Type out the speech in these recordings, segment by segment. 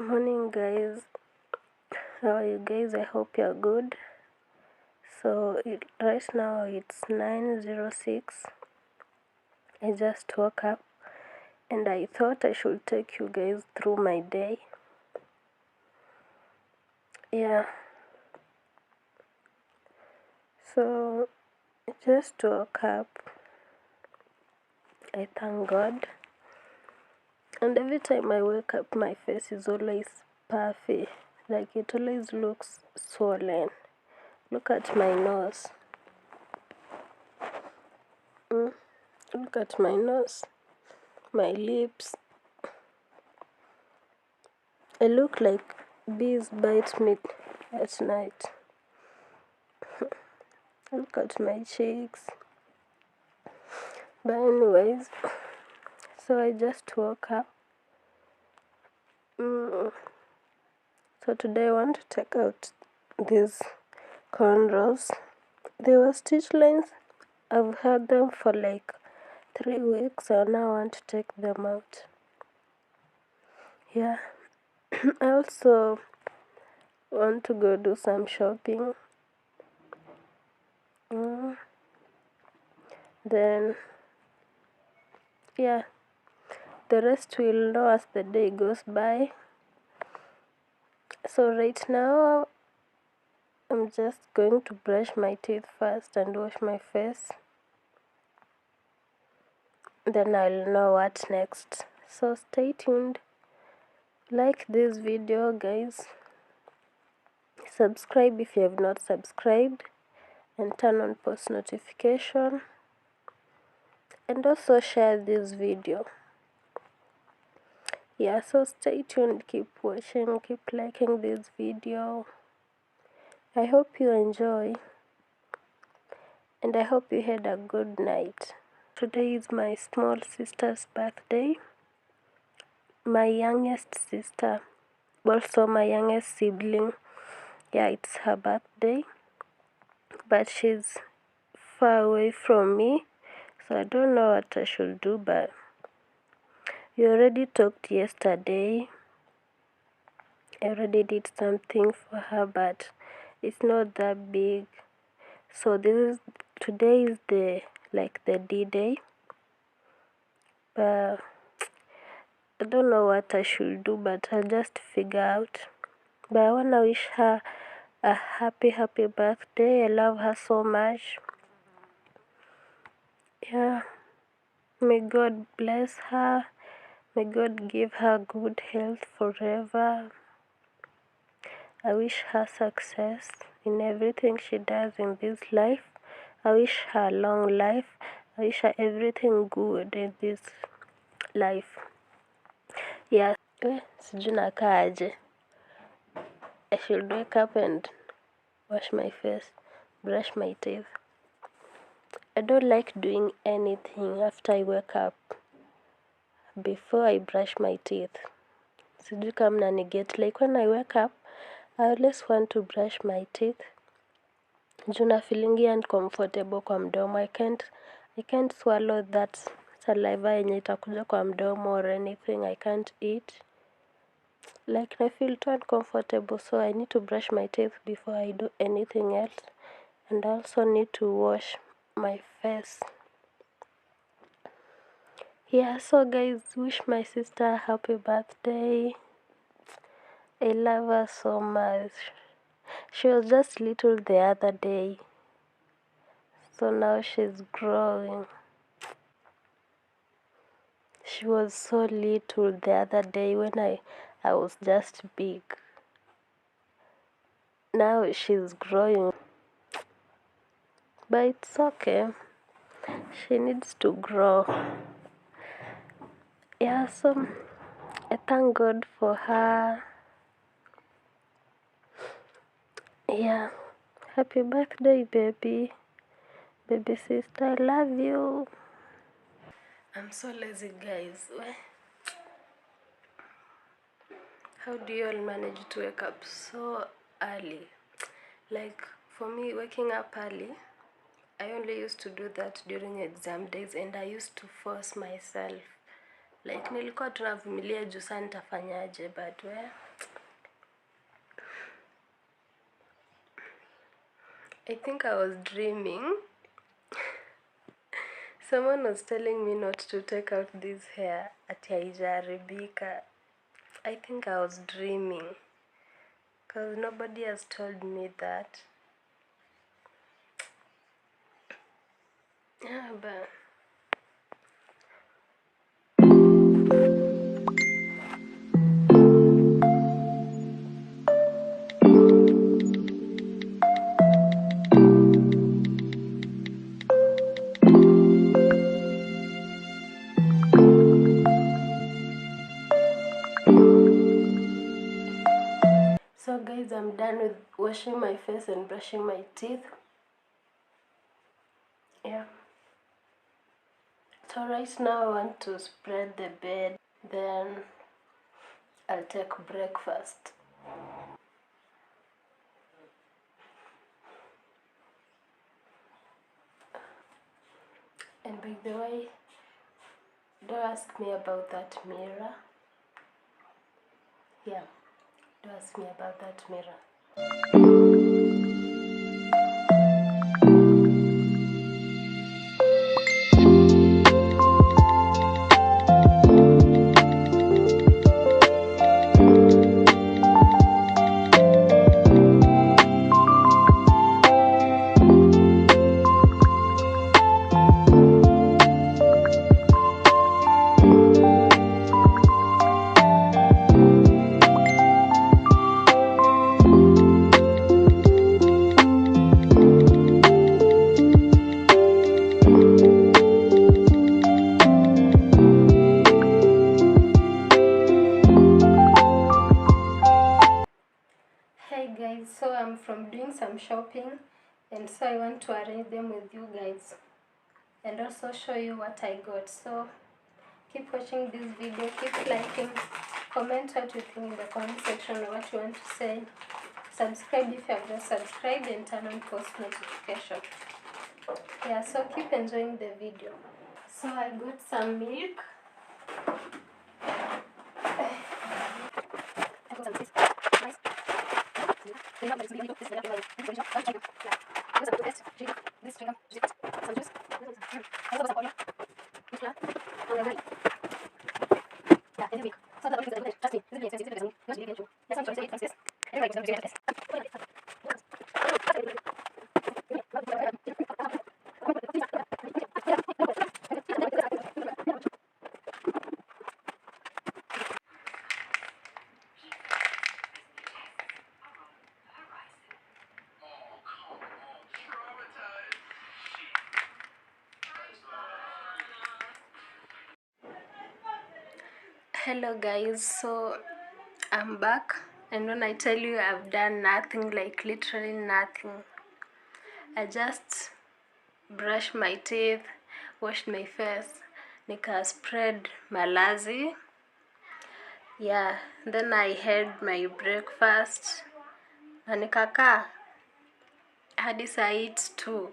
Morning guys, how are you guys? I hope you're good. So right now it's 9:06. I just woke up and I thought I should take you guys through my day. Yeah, so I just woke up. I thank God. And every time I wake up my face is always puffy. Like it always looks swollen. Look at my nose. Look at my nose. My lips. I look like bees bite me at night. Look at my cheeks. But anyways, so I just woke up. So today I want to take out these cornrows. They were stitch lines. I've had them for like 3 weeks, so now I want to take them out. Yeah. I also want to go do some shopping. Then, yeah, the rest we'll know as the day goes by. So right now, I'm just going to brush my teeth first and wash my face. Then I'll know what next. So stay tuned. Like this video, guys. Subscribe if you have not subscribed. And turn on post notification. And also share this video. Yeah, so stay tuned. Keep watching. Keep liking this video. I hope you enjoy. And I hope you had a good night. Today is my small sister's birthday. My youngest sister, also my youngest sibling. Yeah, it's her birthday. But she's far away from me. So I don't know what I should do, but we already talked yesterday. I already did something for her, but it's not that big. So today is the D-Day. But I don't know what I should do, but I'll just figure out. But I wanna wish her a happy birthday. I love her so much. Yeah. May God bless her. May God give her good health forever. I wish her success in everything she does in this life. I wish her long life. I wish her everything good in this life. Yeah. Sijui nakaa aje. I should wake up and wash my face, brush my teeth. I don't like doing anything after I wake up before I brush my teeth. Sijui kama mnaniget. Like when I wake up, I always want to brush my teeth. Juu na feelingi uncomfortable kwa mdomo. I can't swallow that saliva yenye itakuja kwa mdomo or anything. I can't eat. Like I feel too uncomfortable, so I need to brush my teeth before I do anything else. And I also need to wash my face. Yeah, so guys, wish my sister a happy birthday. I love her so much. She was just little the other day. So now she's growing. She was so little the other day when I was just big. Now she's growing. But it's okay. She needs to grow. Yeah, so I thank God for her. Yeah. Happy birthday, baby. Baby sister, I love you. I'm so lazy, guys. How do you all manage to wake up so early? Like, for me, waking up early, I only used to do that during exam days, and I used to force myself. Like, nilikuwa tunavumilia juu saa nitafanyaje, but I think I was dreaming. Someone was telling me not to take out this hair at haijaribika. I think I was dreaming. Because nobody has told me that. Yeah, but... So guys, I'm done with washing my face and brushing my teeth. Yeah. So right now I want to spread the bed, then I'll take breakfast. And by the way, don't ask me about that mirror. Yeah, don't ask me about that mirror. Hey guys, so I'm from doing some shopping, and so I want to arrange them with you guys and also show you what I got. So keep watching this video, keep liking, comment what you think in the comment section or what you want to say. Subscribe if you have not subscribed and turn on post notification. Yeah, so keep enjoying the video. So I got some milk. Hello guys, so I'm back, and when I tell you I've done nothing, like literally nothing, I just brushed my teeth, washed my face, nika spread malazi. Yeah, then I had my breakfast na nikakaa hadi saa 8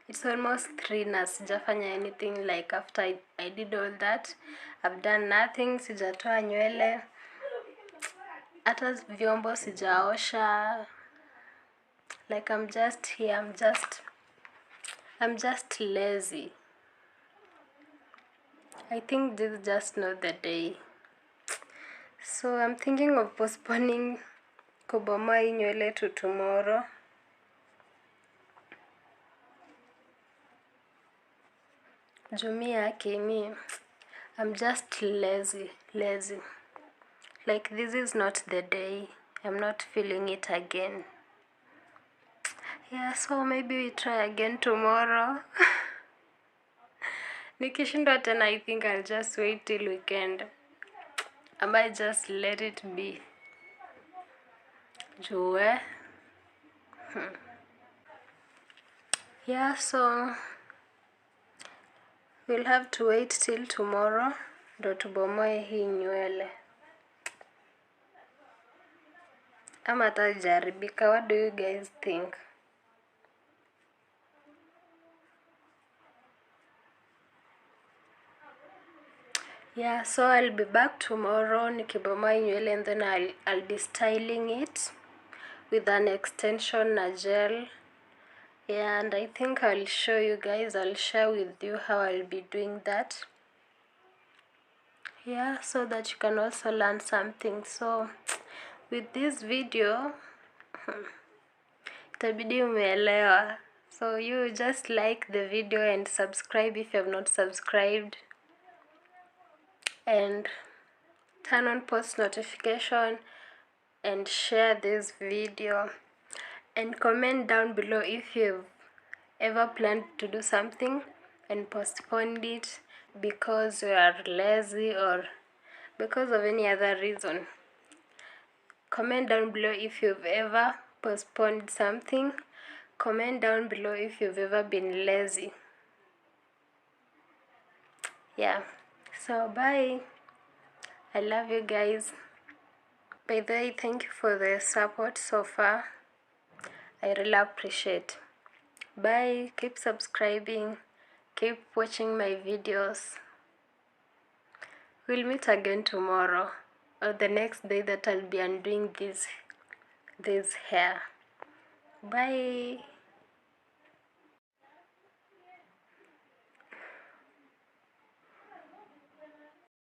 it's almost 3 na sijafanya anything. Like after I did all that, I've done nothing. Sijatoa nywele, hata vyombo sijaosha. Like I'm just here, I'm just lazy. I think this is just not the day. So I'm thinking of postponing kubomoa hii nywele to tomorrow. Jumi yake mi, I'm just lazy. Like this is not the day. I'm not feeling it again. Yeah, so maybe we try again tomorrow. Nikishindwa tena, I think I'll just wait till weekend. I might just let it be. Jue. Yeah, so we'll have to wait till tomorrow ndo tubomoe hii nywele. Ama hata jaribika. What do you guys think? Yeah, so I'll be back tomorrow nikibomoa hii nywele, and then I'll be styling it with an extension na gel. Yeah, and I think I'll show you guys, I'll share with you how I'll be doing that. Yeah, so that you can also learn something. So with this video itabidi umeelewa. So you just like the video and subscribe if you have not subscribed, and turn on post notification and share this video, and comment down below if you've ever planned to do something and postponed it because you are lazy or because of any other reason. Comment down below if you've ever postponed something. Comment down below if you've ever been lazy. Yeah, so bye. I love you guys. By the way, thank you for the support so far. I really appreciate. Bye. Keep subscribing. Keep watching my videos. We'll meet again tomorrow or the next day that I'll be undoing this hair. Bye.